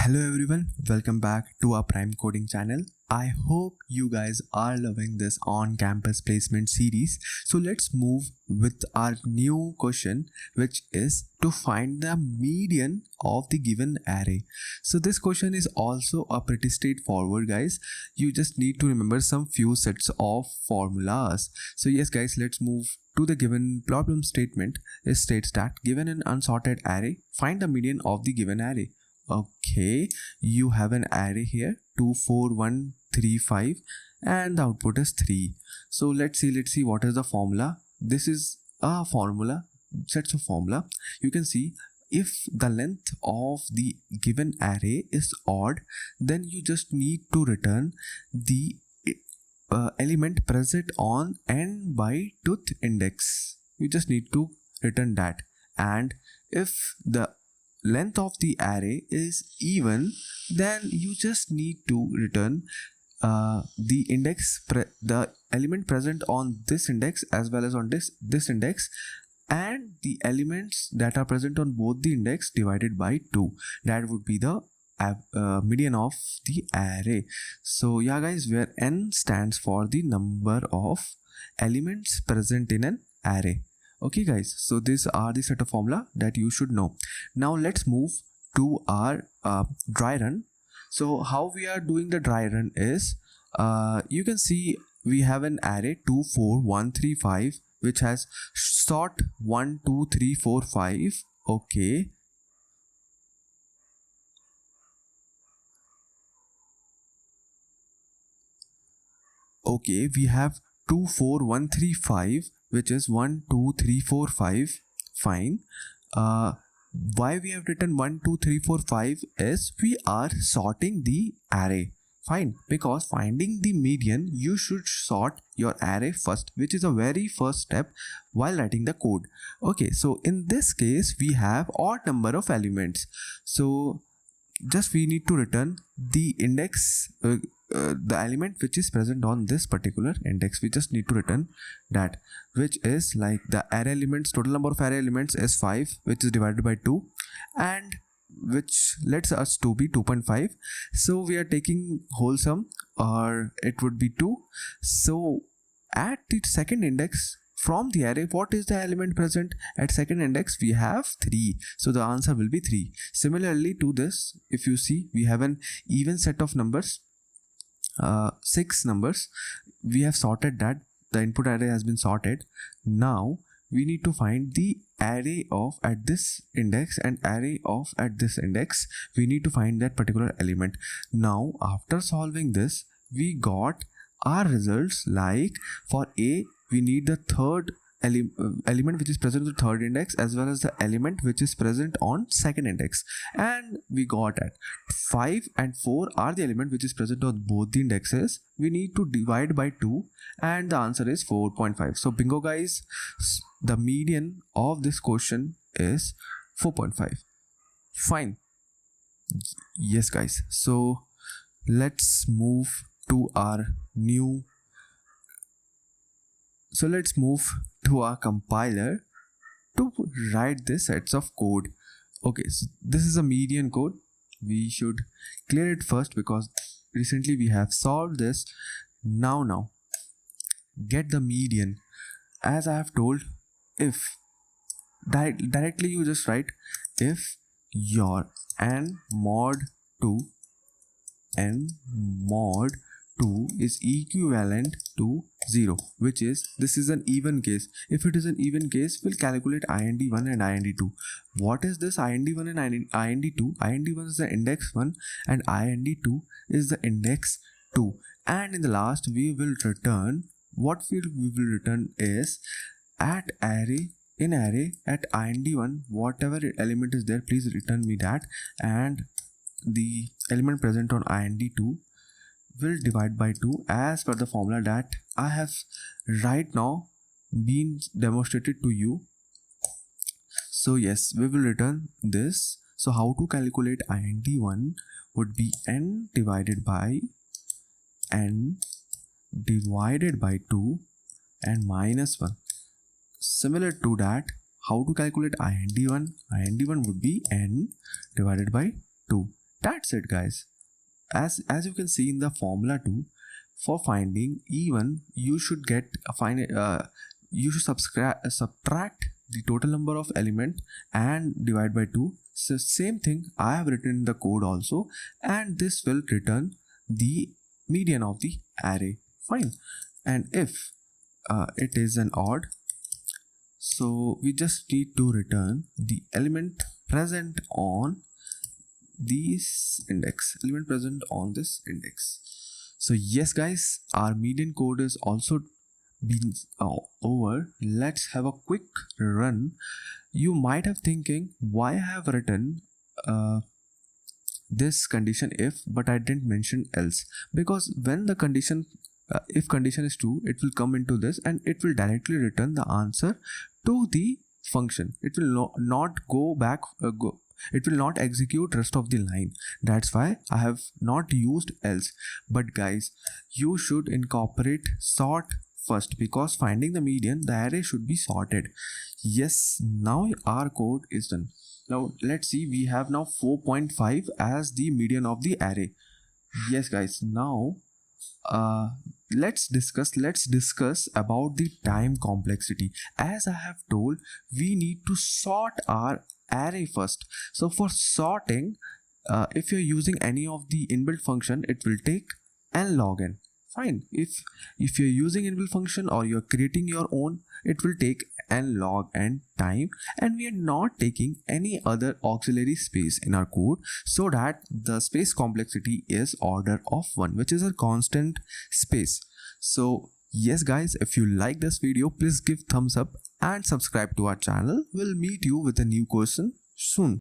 Hello everyone, welcome back to our Prime Coding channel. I hope you guys are loving this on-campus placement series. So let's move with our new question, which is to find the median of the given array. So this question is also a pretty straightforward, guys. You just need to remember some few sets of formulas. So yes guys, let's move to the given problem statement. It states that given an unsorted array, find the median of the given array. Okay, you have an array here 2 4 1 3 5 and the output is 3. So let's see what is the formula. This is a formula, sets of formula. You can see if the length of the given array is odd, then you just need to return the element present on n by 2th index. You just need to return that. And if the length of the array is even, then you just need to return the element present on this index as well as on this index, and the elements that are present on both the index divided by 2. That would be the median of the array. So yeah guys, where n stands for the number of elements present in an array. Okay guys, so these are the set of formula that you should know. Now let's move to our dry run. So how we are doing the dry run is, you can see we have an array 2 4 1 3 5 which has sort 1 2 3 4 5. Okay, we have 2 4 1 3 5 which is 1 2 3 4 5. Fine. Why we have written 1 2 3 4 5 is we are sorting the array. Fine, because finding the median, you should sort your array first, which is a very first step while writing the code. Okay, so in this case we have odd number of elements, so just we need to return the index, the element which is present on this particular index. We just need to return that, which is like the array elements. Total number of array elements is 5, which is divided by 2, and which lets us to be 2.5. so we are taking whole sum, or it would be 2. So at the second index from the array, what is the element present at second index? We have 3, so the answer will be 3. Similarly to this, if you see, we have an even set of numbers, 6 numbers. We have sorted that, the input array has been sorted. Now we need to find the array of at this index and array of at this index. We need to find that particular element. Now after solving this, we got our results like for A we need the third element which is present on the third index as well as the element which is present on second index, and we got at 5 and 4 are the element which is present on both the indexes. We need to divide by 2 and the answer is 4.5. so bingo guys, the median of this question is 4.5. Fine. Yes guys, so let's move to our compiler to write this sets of code. Okay, so this is a median code. We should clear it first because recently we have solved this. Now get the median. As I have told, if directly you just write if your n mod 2 is equivalent to 0, which is, this is an even case. If it is an even case, we'll calculate IND1 and IND2. What is this IND1 and IND2? IND1 is the index 1 and IND2 is the index 2. And in the last we will return, what field we will return is at array, in array at IND1, whatever element is there, please return me that, and the element present on IND2 will divide by 2 as per the formula that I have right now been demonstrated to you. So yes, we will return this. So how to calculate IND1 would be n divided by 2 and minus 1. Similar to that, how to calculate IND1? IND1 would be n divided by 2 That's it, guys. As you can see in the formula 2, for finding even, you should get you should subtract the total number of element and divide by 2. So same thing I have written in the code also, and this will return the median of the array. Fine. And if it is an odd, so we just need to return the element present on this index, element present on this index. So yes guys, our median code is also been over. Let's have a quick run. You might have thinking why I have written this condition if but I didn't mention else, because when the condition if condition is true, it will come into this and it will directly return the answer to the function. It will not go back it will not execute rest of the line. That's why I have not used else. But guys, you should incorporate sort first, because finding the median, the array should be sorted. Yes, now our code is done. Now let's see, we have now 4.5 as the median of the array. Yes guys, now let's discuss about the time complexity. As I have told, we need to sort our array first. So for sorting, if you're using any of the inbuilt function, it will take n log n. Fine. If you're using inbuilt function or you're creating your own, it will take n log n time, and we are not taking any other auxiliary space in our code, so that the space complexity is order of 1, which is a constant space. So yes guys, if you like this video, please give thumbs up and subscribe to our channel. We'll meet you with a new question soon.